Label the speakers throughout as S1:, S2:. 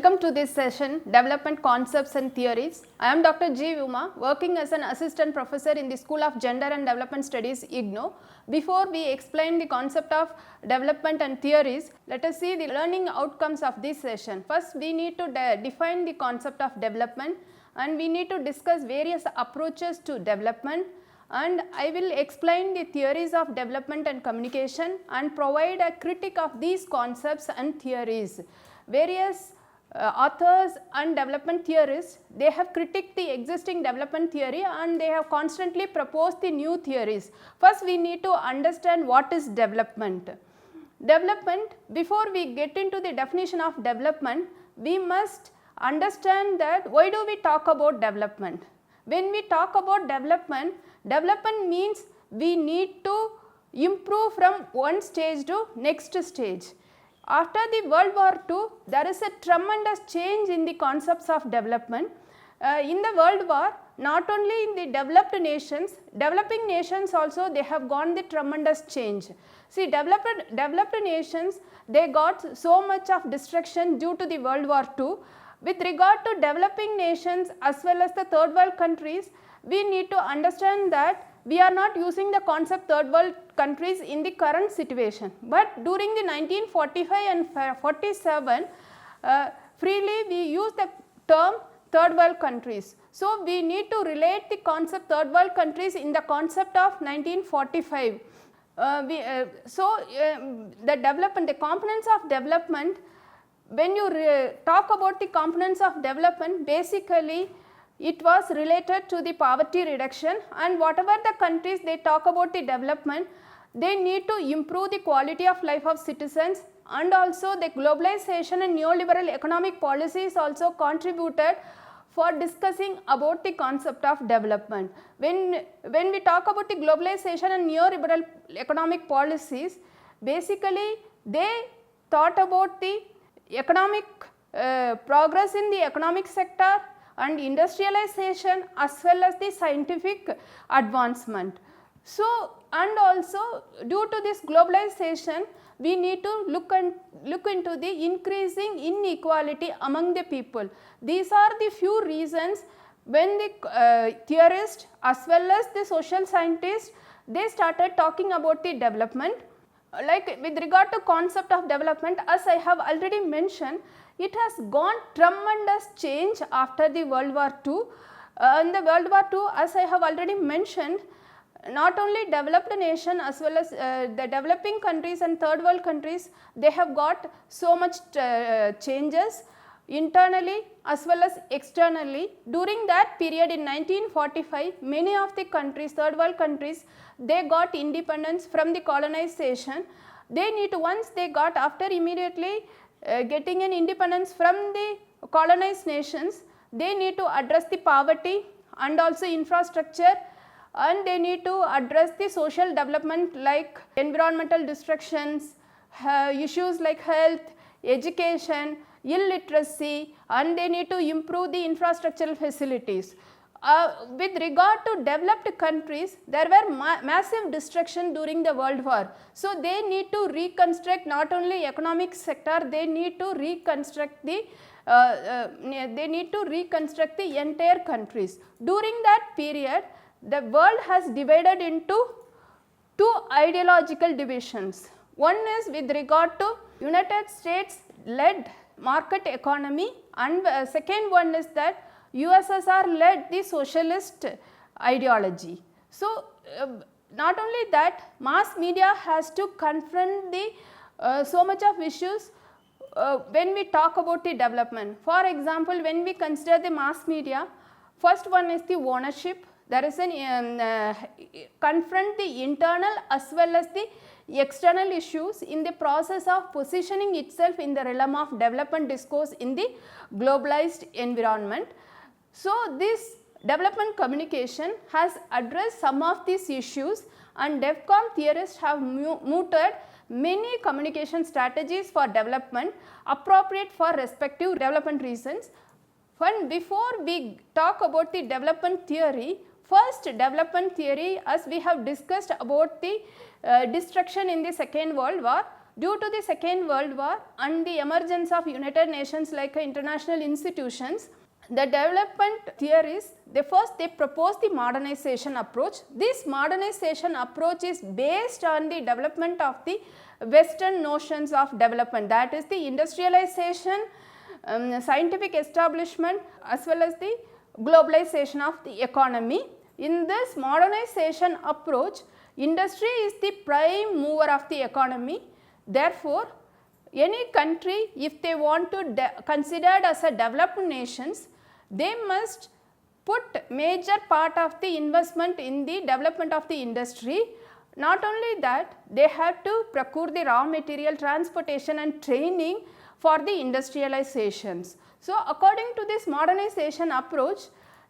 S1: Welcome to this session, Development Concepts and Theories. I am Dr. G. Uma, working as an assistant professor in the School of Gender and Development Studies, IGNOU. Before we explain the concept of development and theories, let us see the learning outcomes of this session. First, we need to define the concept of development, and we need to discuss various approaches to development, and I will explain the theories of development and communication and provide a critique of these concepts and theories. Various authors and development theorists, they have critiqued the existing development theory and they have constantly proposed the new theories. First, we need to understand what is development. Development, before we get into the definition of development, we must understand that why do we talk about development. When we talk about development, development means we need to improve from one stage to next stage. After the World War II, there is a tremendous change in the concepts of development. In the World War, not only in the developed nations, developing nations also they have gone the tremendous change. See, developed nations, they got so much of destruction due to the World War II. With regard to developing nations as well as the third world countries, we need to understand that we are not using the concept third world countries in the current situation, but during the 1945 and 47 freely we use the term third world countries. So, we need to relate the concept third world countries in the concept of 1945. The components of development, when you talk about the components of development, basically it was related to the poverty reduction, and whatever the countries they talk about the development, they need to improve the quality of life of citizens, and also the globalization and neoliberal economic policies also contributed for discussing about the concept of development. When we talk about the globalization and neoliberal economic policies, basically they thought about the economic progress in the economic sector and industrialization as well as the scientific advancement. So, and also due to this globalization, we need to look into the increasing inequality among the people. These are the few reasons when the theorists as well as the social scientists, they started talking about the development. Like with regard to concept of development, as I have already mentioned, it has gone tremendous change after the World War II. In the World War II, as I have already mentioned, not only developed nation as well as the developing countries and third world countries, they have got so much changes internally as well as externally. During that period in 1945, many of the countries, third world countries, they got independence from the colonization. They need to, once they got, after immediately getting an independence from the colonized nations, they need to address the poverty and also infrastructure, and they need to address the social development like environmental destructions, issues like health, education, illiteracy, and they need to improve the infrastructural facilities. With regard to developed countries, there were massive destruction during the World War. So, they need to reconstruct not only economic sector, they need to reconstruct the entire countries. During that period, the world has divided into two ideological divisions. One is with regard to United States led market economy, and second one is that USSR led the socialist ideology. So, not only that, mass media has to confront the so much of issues when we talk about the development. For example, when we consider the mass media, first one is the ownership. There is an confront the internal as well as the external issues in the process of positioning itself in the realm of development discourse in the globalized environment. So, this development communication has addressed some of these issues, and DEFCON theorists have mooted many communication strategies for development appropriate for respective development reasons. Before we talk about the development theory, first development theory, as we have discussed about the destruction in the Second World War, due to the Second World War and the emergence of United Nations like international institutions, the development theorists, they propose the modernization approach. This modernization approach is based on the development of the Western notions of development, that is the industrialization, scientific establishment as well as the globalization of the economy. In this modernization approach, industry is the prime mover of the economy. Therefore, any country, if they want to considered as a developed nations, they must put major part of the investment in the development of the industry. Not only that, they have to procure the raw material, transportation and training for the industrializations. So, according to this modernization approach,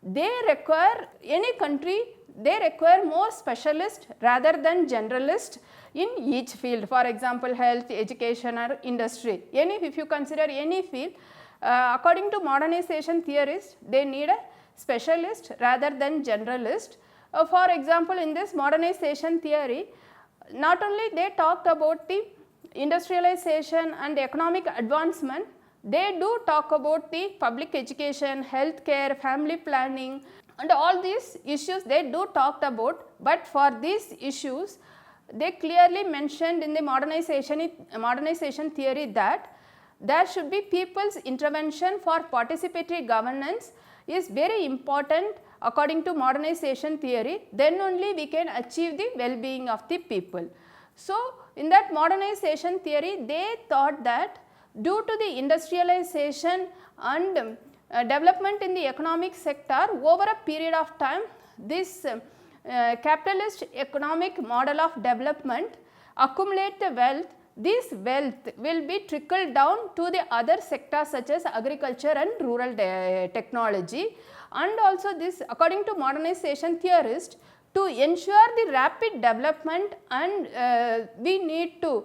S1: they require, any country, they require more specialists rather than generalists in each field. For example, health, education or industry. If you consider any field, according to modernization theorists, they need a specialist rather than generalist. For example, in this modernization theory, not only they talked about the industrialization and economic advancement, they do talk about the public education, healthcare, family planning and all these issues they do talked about, but for these issues they clearly mentioned in the modernization theory that there should be people's intervention for participatory governance is very important according to modernization theory, then only we can achieve the well-being of the people. So, in that modernization theory, they thought that due to the industrialization and development in the economic sector over a period of time, this capitalist economic model of development accumulate the wealth. This wealth will be trickled down to the other sectors such as agriculture and rural technology, and also this, according to modernization theorists, to ensure the rapid development and we need to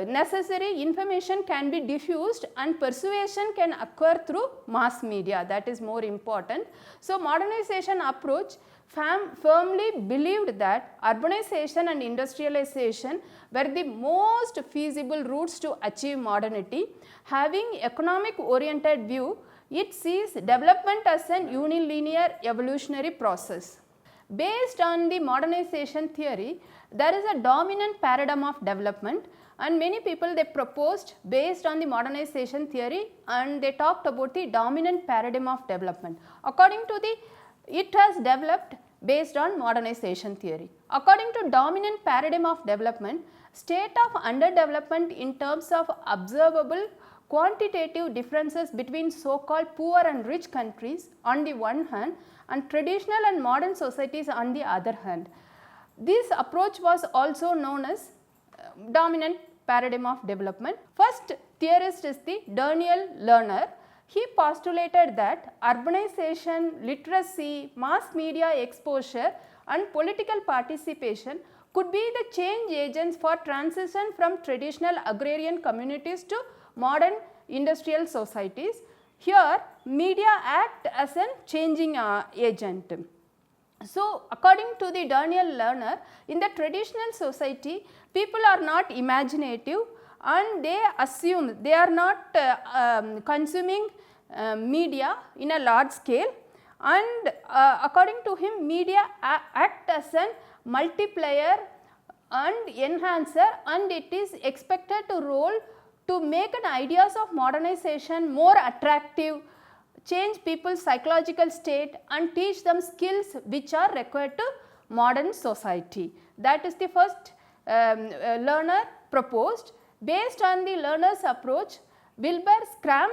S1: necessary information can be diffused and persuasion can occur through mass media, that is more important. So, modernization approach firmly believed that urbanization and industrialization were the most feasible routes to achieve modernity. Having economic oriented view, it sees development as an unilinear evolutionary process. Based on the modernization theory, there is a dominant paradigm of development, and many people they proposed based on the modernization theory and they talked about the dominant paradigm of development. According to the, it has developed based on modernization theory. According to dominant paradigm of development, state of underdevelopment in terms of observable quantitative differences between so-called poor and rich countries on the one hand and traditional and modern societies on the other hand. This approach was also known as dominant paradigm of development. First theorist is the Daniel Lerner. He postulated that urbanization, literacy, mass media exposure and political participation could be the change agents for transition from traditional agrarian communities to modern industrial societies. Here, media act as a changing agent. So, according to the Daniel Lerner, in the traditional society, people are not imaginative and they assume they are not consuming media in a large scale, and according to him, media act as a multiplier and enhancer, and it is expected to role to make an ideas of modernization more attractive, change people's psychological state and teach them skills which are required to modern society. That is the first Lerner proposed. Based on the Lerner's approach, Wilbur Scram,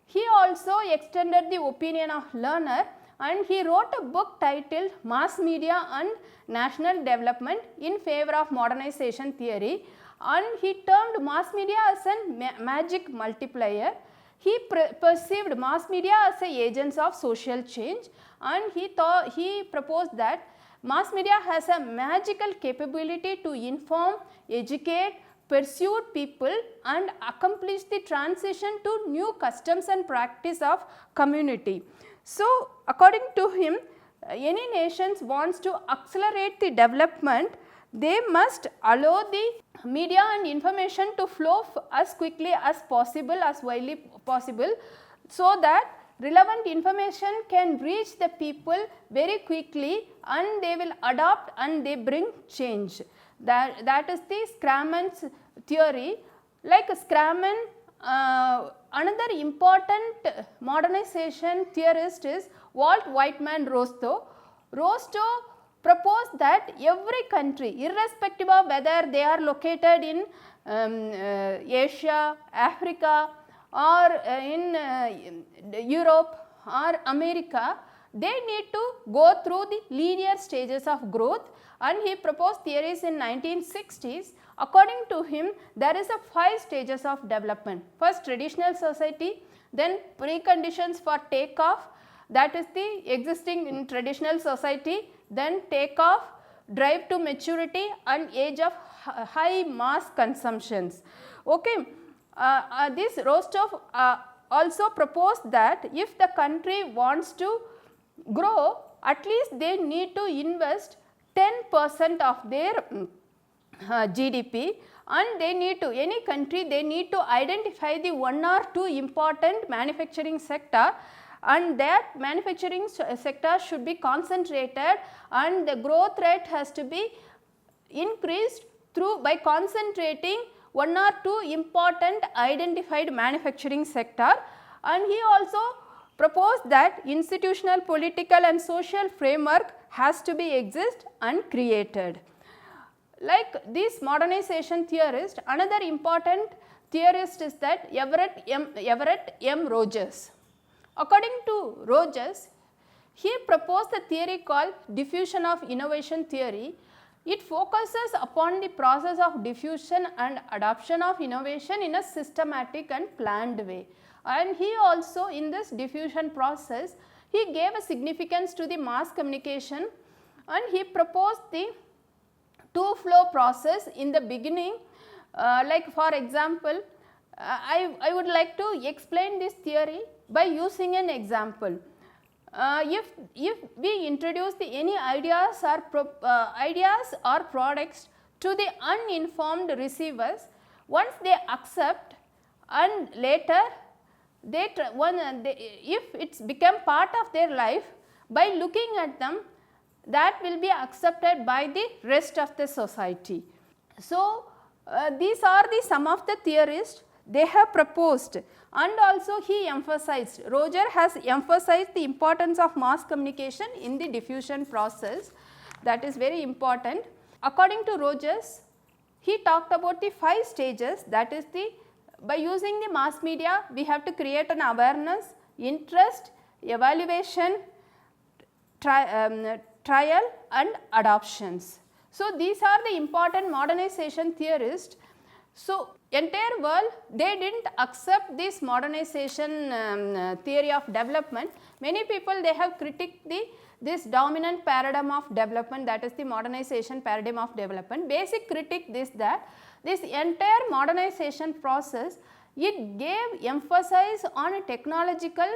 S1: he also extended the opinion of Lerner and he wrote a book titled Mass Media and National Development in favor of modernization theory, and he termed mass media as a magic multiplier. He perceived mass media as a agents of social change, and he proposed that mass media has a magical capability to inform, educate, persuade people and accomplish the transition to new customs and practice of community. So, according to him, any nations wants to accelerate the development, they must allow the media and information to flow as quickly as possible, as widely possible, so that relevant information can reach the people very quickly and they will adopt and they bring change. That is the Scraman's theory. Like Scraman, another important modernization theorist is Walt Whitman Rostow. Rostow proposed that every country, irrespective of whether they are located in Asia, Africa, or in Europe or America, they need to go through the linear stages of growth, and he proposed theories in 1960s. According to him, there is a 5 stages of development. First, traditional society, then preconditions for takeoff, that is the existing in traditional society, then takeoff, drive to maturity, and age of high mass consumptions. Okay. This Rostow also proposed that if the country wants to grow, at least they need to invest 10% of their GDP, and they need to, any country, they need to identify the 1 or 2 important manufacturing sector, and that manufacturing sector should be concentrated, and the growth rate has to be increased through by concentrating 1 or 2 important identified manufacturing sector. And he also proposed that institutional, political and social framework has to be exist and created. Like this modernization theorist, another important theorist is that Everett M. Rogers. According to Rogers, he proposed a theory called diffusion of innovation theory. It focuses upon the process of diffusion and adoption of innovation in a systematic and planned way. And he also, in this diffusion process, he gave a significance to the mass communication, and he proposed the 2-flow process in the beginning. Like for example, I would like to explain this theory by using an example. If we introduce any ideas or products to the uninformed receivers, once they accept and later if it's become part of their life, by looking at them, that will be accepted by the rest of the society. So, these are some of the theorists they have proposed, and also he emphasized, Roger has emphasized the importance of mass communication in the diffusion process. That is very important. According to Rogers, he talked about the 5 stages, that is by using the mass media we have to create an awareness, interest, evaluation, trial and adoptions. So, these are the important modernization theorists. So, entire world they did not accept this modernization theory of development. Many people they have critiqued this dominant paradigm of development, that is the modernization paradigm of development. Basic critique is that this entire modernization process, it gave emphasis on technological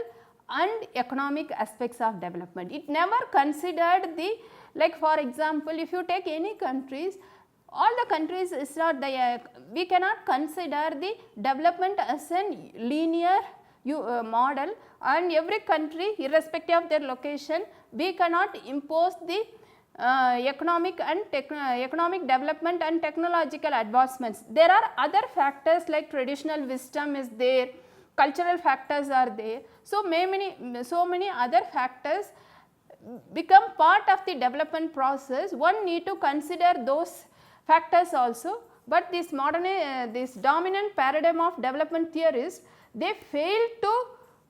S1: and economic aspects of development. It never considered like for example, if you take any countries, all the countries is not we cannot consider the development as a linear model, and every country irrespective of their location, we cannot impose the economic development and technological advancements. There are other factors like traditional wisdom is there, cultural factors are there. So many other factors become part of the development process. One need to consider those factors also, but this dominant paradigm of development theorists, they failed to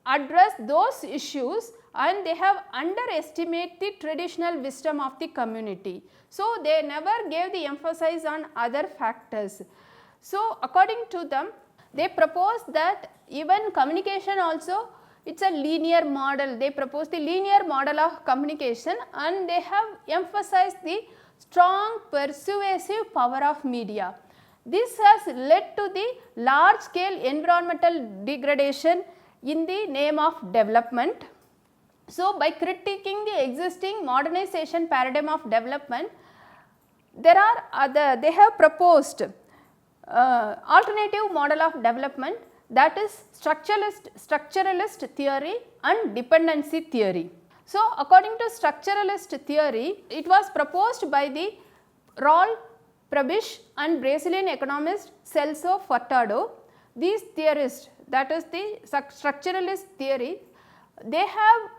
S1: address those issues, and they have underestimated the traditional wisdom of the community. So, they never gave the emphasis on other factors. So, according to them, they proposed that even communication also, it is a linear model. They proposed the linear model of communication, and they have emphasized the strong persuasive power of media. This has led to the large scale environmental degradation in the name of development. So, by critiquing the existing modernization paradigm of development, There are they have proposed alternative model of development, that is structuralist theory and dependency theory. So, according to structuralist theory, it was proposed by the Raul Prebisch and Brazilian economist Celso Furtado. These theorists, that is the structuralist theory, they have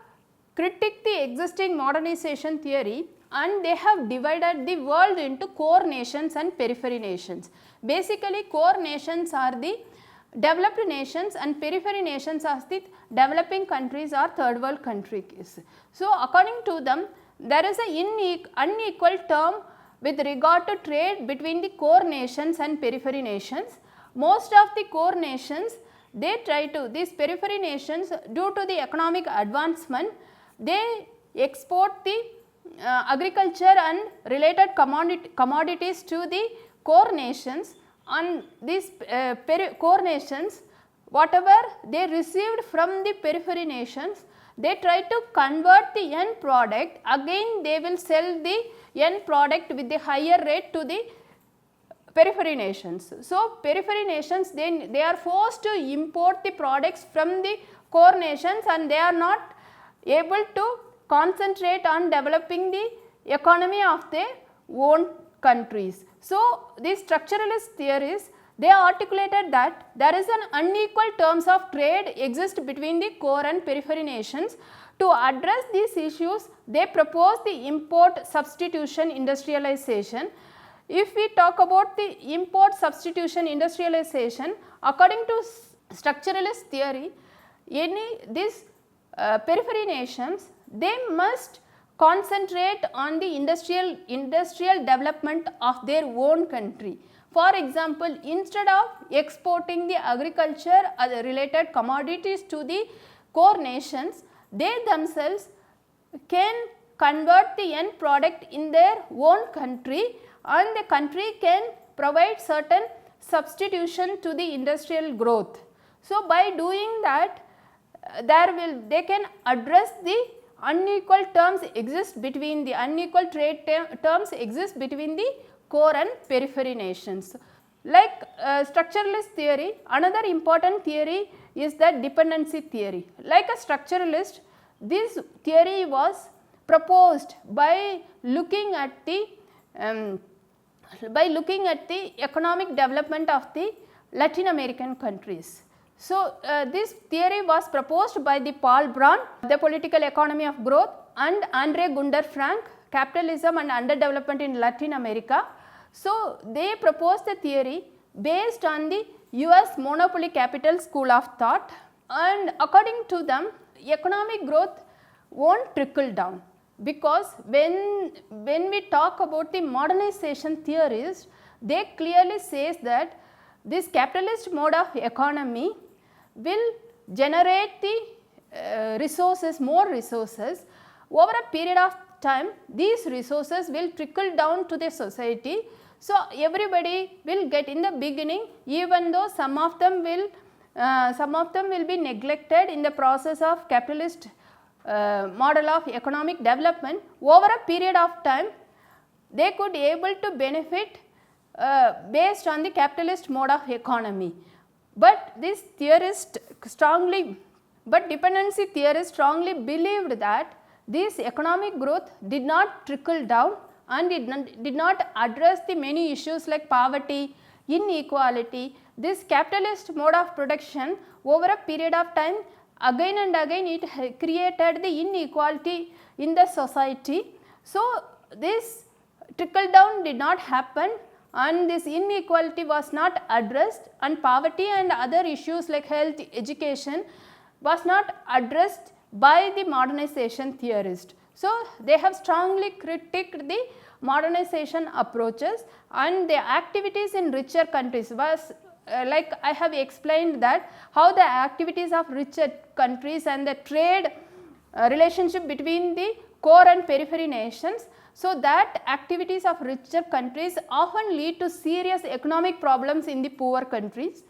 S1: critiqued the existing modernization theory and they have divided the world into core nations and periphery nations. Basically, core nations are the developed nations and periphery nations are the developing countries or third world countries. So, according to them, there is an unequal term with regard to trade between the core nations and periphery nations. Most of the core nations, they try to, these periphery nations, due to the economic advancement, they export the agriculture and related commodities to the core nations, and these core nations, whatever they received from the periphery nations, they try to convert the end product, again they will sell the end product with the higher rate to the periphery nations. So, periphery nations, they are forced to import the products from the core nations and they are not able to concentrate on developing the economy of their own countries. So, these structuralist theories, they articulated that there is an unequal terms of trade exist between the core and periphery nations. To address these issues, they propose the import substitution industrialization. If we talk about the import substitution industrialization, according to structuralist theory, these periphery nations, they must concentrate on the industrial development of their own country. For example, instead of exporting the agriculture or related commodities to the core nations, they themselves can convert the end product in their own country and the country can provide certain substitution to the industrial growth. So, by doing that, they can address the unequal terms exist between the unequal trade terms exist between the core and periphery nations. Like structuralist theory, another important theory is the dependency theory. Like a structuralist, this theory was proposed by looking at the economic development of the Latin American countries. So, this theory was proposed by the Paul Braun, The Political Economy of Growth, and Andre Gunder Frank, Capitalism and Underdevelopment in Latin America. So, they proposed the theory based on the US monopoly capital school of thought, and according to them, economic growth won't trickle down, because when we talk about the modernization theories, they clearly says that this capitalist mode of economy will generate the resources, more resources. Over a period of time, these resources will trickle down to the society. So, everybody will get in the beginning, even though some of them will be neglected in the process of capitalist model of economic development. Over a period of time, they could able to benefit based on the capitalist mode of economy. But this theorist dependency theorists strongly believed that this economic growth did not trickle down and did not address the many issues like poverty, inequality. This capitalist mode of production over a period of time, again and again it created the inequality in the society. So, this trickle down did not happen and this inequality was not addressed, and poverty and other issues like health, education was not addressed by the modernization theorist. So, they have strongly critiqued the modernization approaches, and the activities in richer countries was like I have explained that how the activities of richer countries and the trade relationship between the core and periphery nations. So, that activities of richer countries often lead to serious economic problems in the poor countries.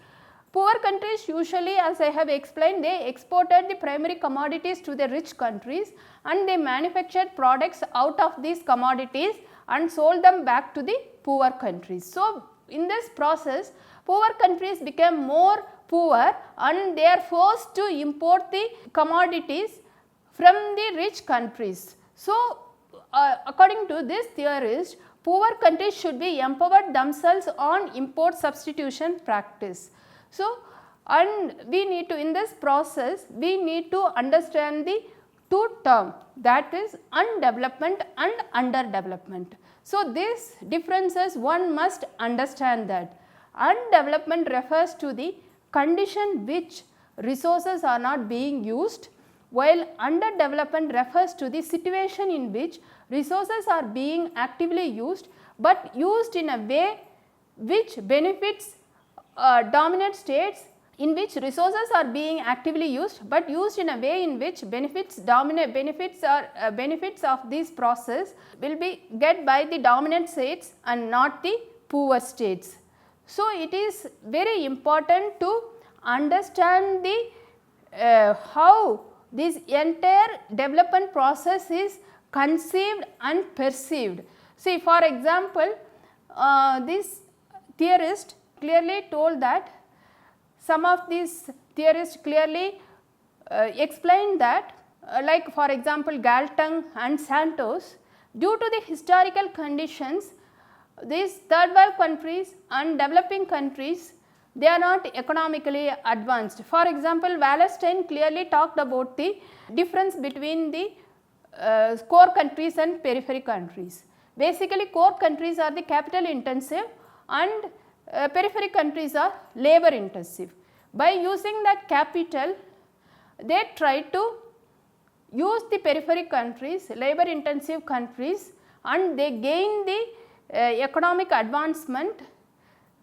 S1: Poor countries usually, as I have explained, they exported the primary commodities to the rich countries and they manufactured products out of these commodities and sold them back to the poor countries. So, in this process poor countries became more poor and they are forced to import the commodities from the rich countries. So, according to this theorist, poor countries should be empowered themselves on import substitution practice. So, and we need to, in this process we need to understand the two terms, that is undevelopment and underdevelopment. So, these differences one must understand that. Undevelopment refers to the condition which resources are not being used, while underdevelopment refers to the situation in which resources are being actively used, but used in a way which benefits dominant states, in which resources are being actively used, but used in a way in which benefits of this process will be get by the dominant states and not the poor states. So, it is very important to understand the how this entire development process is conceived and perceived. See, for example, this theorist clearly told that, some of these theorists clearly explained that, like for example Galtung and Santos, due to the historical conditions these third world countries and developing countries, they are not economically advanced. For example, Wallerstein clearly talked about the difference between the core countries and periphery countries. Basically core countries are the capital intensive and periphery countries are labor intensive. By using that capital, they try to use the periphery countries, labor intensive countries, and they gain the economic advancement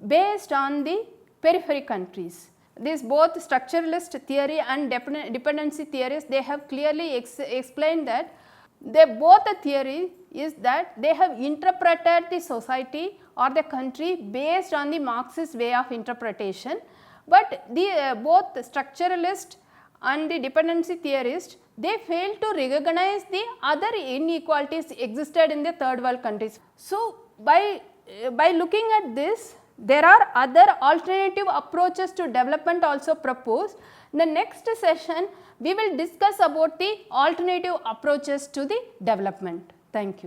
S1: based on the periphery countries. This both structuralist theory and dependency theories, they have clearly explained that both the theory is that they have interpreted the society or the country based on the Marxist way of interpretation, but the both the structuralist and the dependency theorist, they fail to recognize the other inequalities existed in the third world countries. So, by looking at this, there are other alternative approaches to development also proposed. In the next session, we will discuss about the alternative approaches to the development. Thank you.